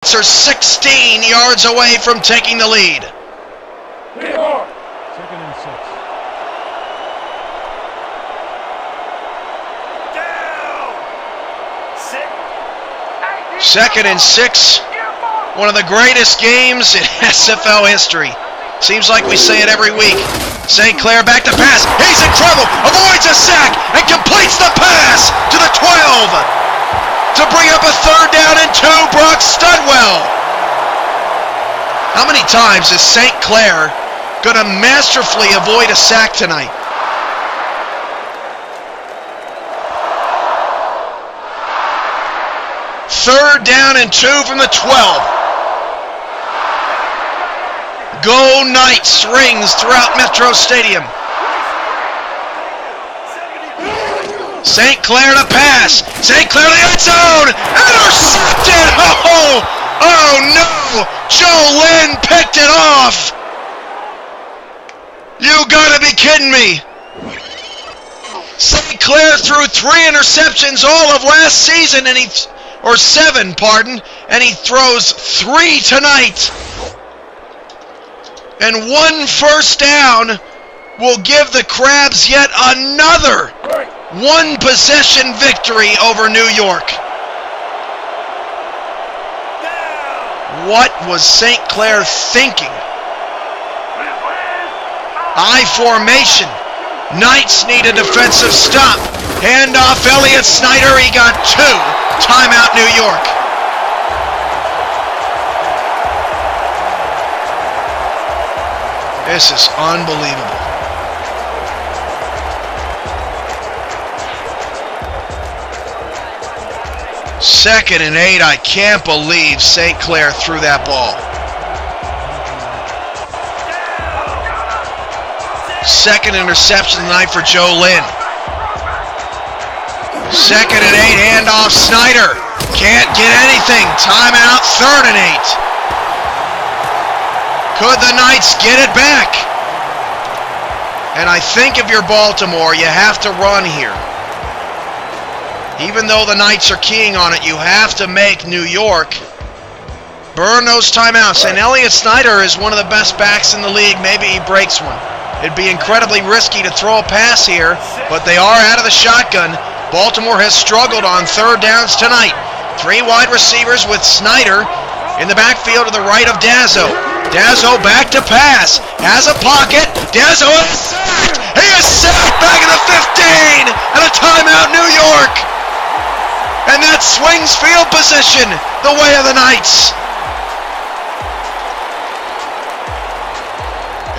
Are 16 yards away from taking the lead. Second and 6. Second and 6. One of the greatest games in SFL history. Seems like we say it every week. St. Clair back to pass. He's in trouble. Avoids a sack and completes the pass to the 12 to bring up a 3rd down and 2. Brock Studwell. How many times is St. Clair going to masterfully avoid a sack tonight? Third down and 2 from the 12. Go Knights rings throughout Metro Stadium. St. Clair to pass. St. Clair to the end zone. Intercepted. Oh no. Joe Lynn picked it off. You gotta be kidding me. St. Clair threw 3 interceptions all of last season, and 7, and he throws 3 tonight. And 1 first down will give the Crabs yet another 1-possession victory over New York. What was St. Clair thinking? I formation. Knights need a defensive stop. Handoff Elliott Snyder. He got 2. Timeout New York. This is unbelievable. Second and 8. I can't believe St. Clair threw that ball. Second interception tonight for Joe Lynn. Second and 8. Handoff Snyder. Can't get anything. Timeout. 3rd and 8. Could the Knights get it back? And I think if you're Baltimore, you have to run here. Even though the Knights are keying on it, you have to make New York burn those timeouts. And Elliott Snyder is one of the best backs in the league. Maybe he breaks one. It'd be incredibly risky to throw a pass here, but they are out of the shotgun. Baltimore has struggled on 3rd downs tonight. 3 wide receivers with Snyder in the backfield to the right of Dazzo. Dazzo back to pass. Has a pocket. Dazzo is sacked. He is sacked back in the 15. And a timeout, New York. And that swings field position the way of the Knights.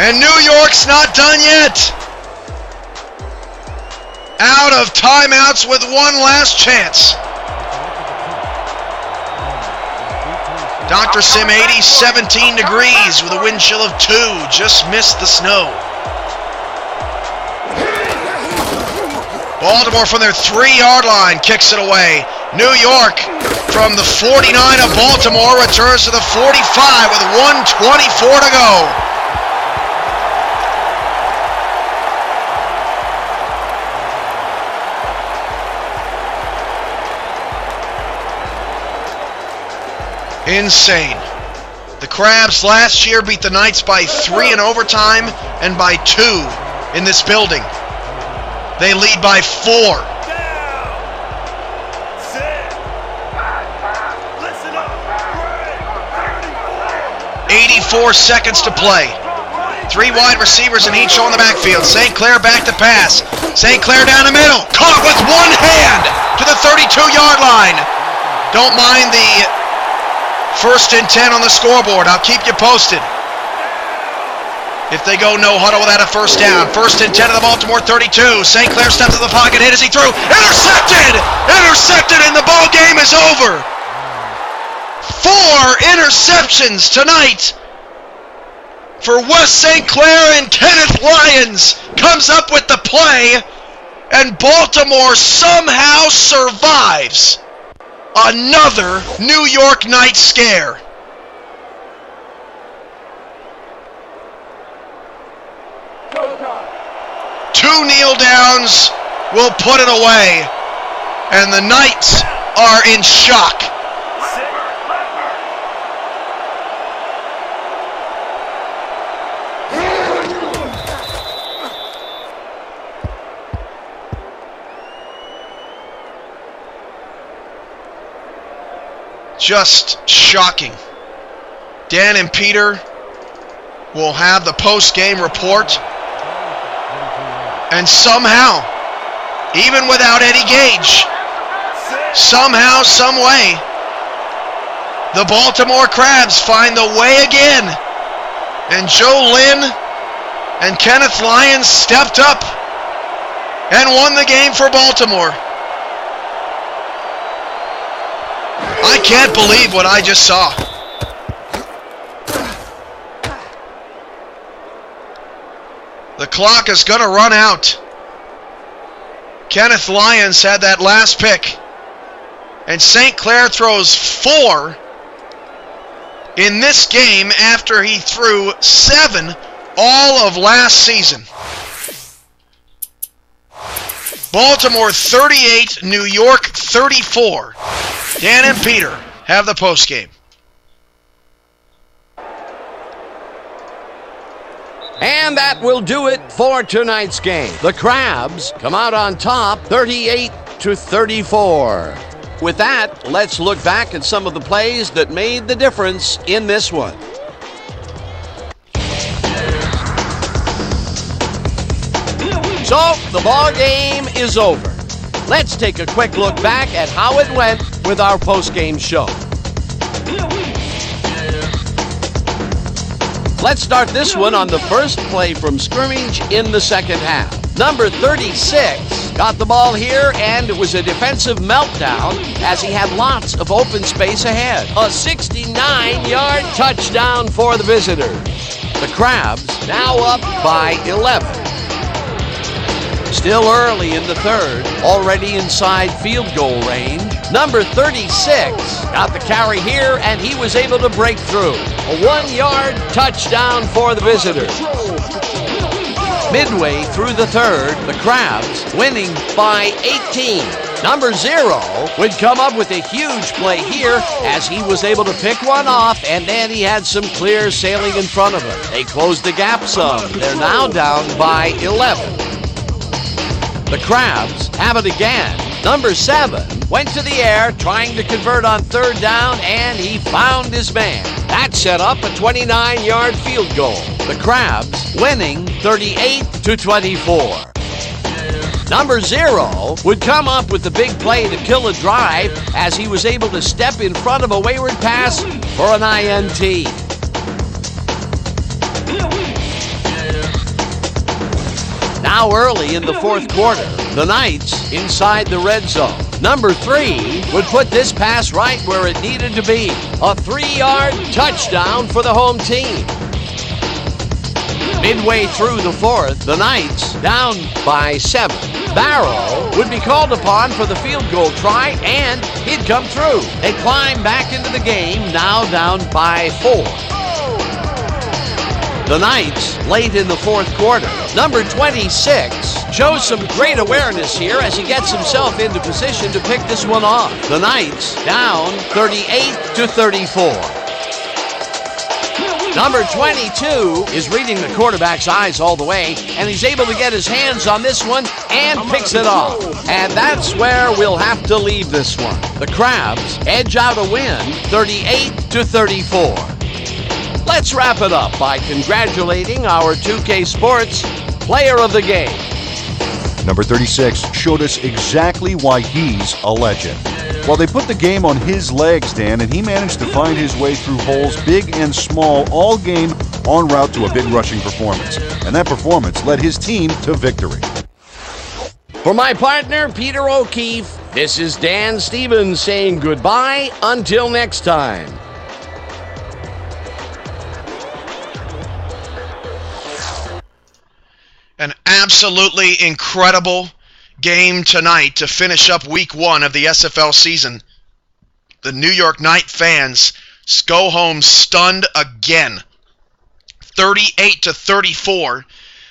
And New York's not done yet. Out of timeouts with 1 last chance. Dr. Sim 80, 17 degrees with a wind chill of 2. Just missed the snow. Baltimore from their 3-yard line kicks it away. New York from the 49 of Baltimore returns to the 45 with 1:24 to go. Insane. The Crabs last year beat the Knights by 3 in overtime and by 2 in this building. They lead by 4. 84 seconds to play. 3 wide receivers in each on the backfield. St. Clair back to pass. St. Clair down the middle. Caught with 1 hand to the 32-yard line. Don't mind the 1st and 10 on the scoreboard. I'll keep you posted if they go no huddle without a 1st down. 1st and 10 of the Baltimore 32. St. Clair steps in the pocket, hit as he threw. Intercepted! Intercepted, and the ball game is over. 4 interceptions tonight for West St. Clair, and Kenneth Lyons comes up with the play, and Baltimore somehow survives another New York Knights scare. Two kneel downs will put it away, and the Knights are in shock. Just shocking. Dan and Peter will have the post-game report. And somehow, even without Eddie Gage, somehow, some way, the Baltimore Crabs find the way again. And Joe Lynn and Kenneth Lyons stepped up and won the game for Baltimore. I can't believe what I just saw. The clock is going to run out. Kenneth Lyons had that last pick. And St. Clair throws 4 in this game after he threw 7 all of last season. Baltimore 38, New York 34. Dan and Peter have the postgame. And that will do it for tonight's game. The Crabs come out on top 38-34. With that, let's look back at some of the plays that made the difference in this one. So, the ball game is over. Let's take a quick look back at how it went with our post-game show. Let's start this one on the first play from scrimmage in the second half. Number 36 got the ball here, and it was a defensive meltdown as he had lots of open space ahead. A 69-yard touchdown for the visitors. The Crabs now up by 11. Still early in the third, already inside field goal range. Number 36 got the carry here, and he was able to break through. A 1-yard touchdown for the visitors. Midway through the third, the Crabs winning by 18. Number 0 would come up with a huge play here as he was able to pick one off, and then he had some clear sailing in front of him. They closed the gap some. They're now down by 11. The Crabs have it again. Number 7 went to the air trying to convert on third down, and he found his man. That set up a 29-yard field goal. The Crabs winning 38-24. Number 0 would come up with the big play to kill a drive as he was able to step in front of a wayward pass for an INT. Now early in the fourth quarter, the Knights inside the red zone. Number 3 would put this pass right where it needed to be. A 3-yard touchdown for the home team. Midway through the fourth, the Knights down by 7. Barrow would be called upon for the field goal try, and he'd come through. They climb back into the game, now down by 4. The Knights late in the fourth quarter. Number 26 shows some great awareness here as he gets himself into position to pick this one off. The Knights down 38-34. Number 22 is reading the quarterback's eyes all the way, and he's able to get his hands on this one and picks it off. And that's where we'll have to leave this one. The Crabs edge out a win 38-34. Let's wrap it up by congratulating our 2K Sports player of the game. Number 36 showed us exactly why he's a legend. Well, they put the game on his legs, Dan, and he managed to find his way through holes big and small all game en route to a big rushing performance. And that performance led his team to victory. For my partner, Peter O'Keefe, this is Dan Stevens saying goodbye until next time. An absolutely incredible game tonight to finish up week 1 of the SFL season. The New York Knight fans go home stunned again. 38-34,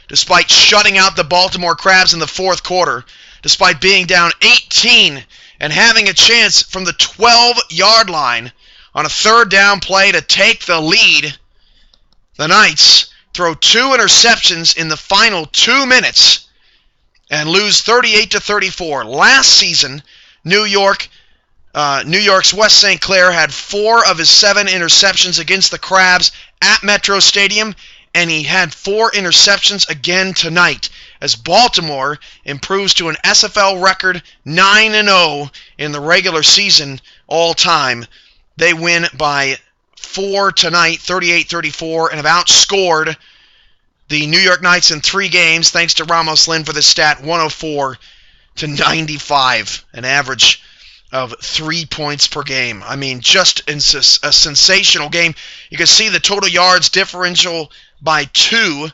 despite shutting out the Baltimore Crabs in the fourth quarter, despite being down 18 and having a chance from the 12-yard line on a third down play to take the lead. The Knights throw 2 interceptions in the final 2 minutes and lose 38-34. Last season, New York New York's Wes St. Clair had 4 of his 7 interceptions against the Crabs at Metro Stadium, and he had 4 interceptions again tonight as Baltimore improves to an SFL record 9-0 in the regular season all time. They win by 4 tonight, 38-34, and have outscored the New York Knights in 3 games, thanks to Ramos Lynn for this stat, 104-95, an average of 3 points per game. I mean, just a sensational game. You can see the total yards differential by 2.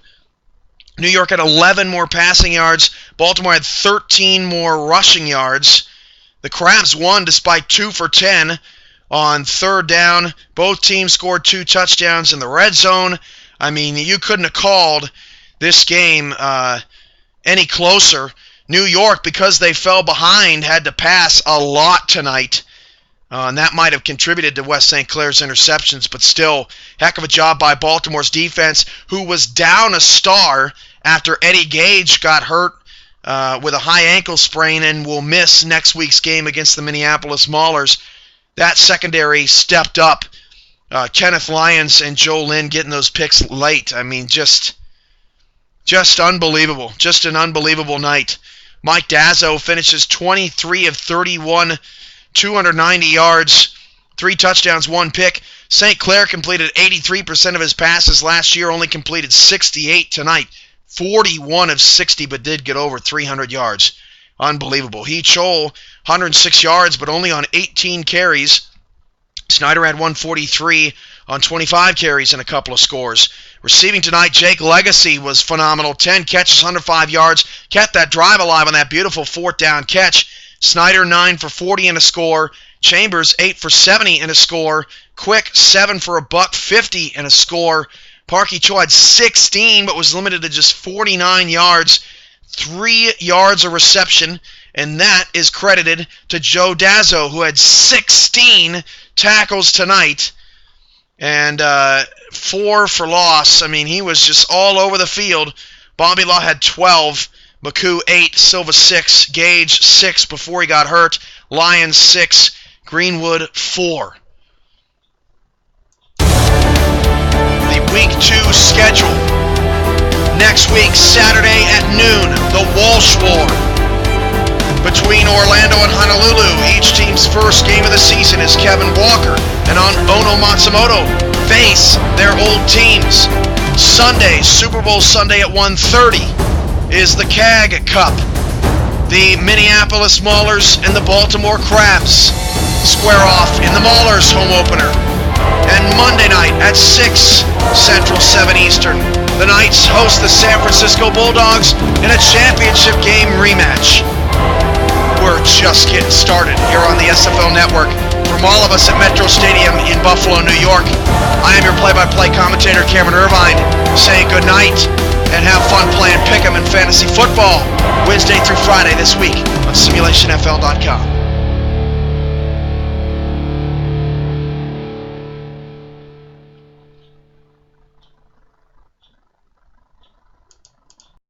New York had 11 more passing yards. Baltimore had 13 more rushing yards. The Crabs won despite 2 for 10 on third down. Both teams scored 2 touchdowns in the red zone. I mean, you couldn't have called this game any closer. New York, because they fell behind, had to pass a lot tonight. And that might have contributed to Wes St. Clair's interceptions, but still, heck of a job by Baltimore's defense, who was down a star after Eddie Gage got hurt with a high ankle sprain and will miss next week's game against the Minneapolis Maulers. That secondary stepped up. Kenneth Lyons and Joe Lynn getting those picks late. I mean, just unbelievable. Just an unbelievable night. Mike Dazzo finishes 23 of 31, 290 yards, 3 touchdowns, 1 pick. St. Clair completed 83% of his passes last year, only completed 68 tonight. 41 of 60, but did get over 300 yards. Unbelievable. Heath Chol, 106 yards, but only on 18 carries. Snyder had 143 on 25 carries and a couple of scores. Receiving tonight, Jake Legacy was phenomenal. 10 catches, 105 yards. Kept that drive alive on that beautiful 4th down catch. Snyder, 9 for 40 and a score. Chambers, 8 for 70 and a score. Quick, 7 for $150 and a score. Parkey Cho had 16, but was limited to just 49 yards. 3 yards of reception, and that is credited to Joe Dazzo, who had 16 tackles tonight. And 4 for loss. I mean, he was just all over the field. Bobby Law had 12. McCoo 8. Silva 6. Gage 6 before he got hurt. Lyons 6. Greenwood 4. The Week 2 schedule. Next week, Saturday at noon, the Walsh War. Between Orlando and Honolulu, each team's first game of the season as Kevin Walker and Ono Matsumoto face their old teams. Sunday, Super Bowl Sunday at 1:30 is the CAG Cup. The Minneapolis Maulers and the Baltimore Crabs square off in the Maulers home opener. And Monday night at 6 Central, 7 Eastern, the Knights host the San Francisco Bulldogs in a championship game rematch. We're just getting started here on the SFL Network. From all of us at Metro Stadium in Buffalo, New York, I am your play-by-play commentator, Cameron Irvine, saying good night and have fun playing Pick'em and fantasy football Wednesday through Friday this week on SimulationFL.com.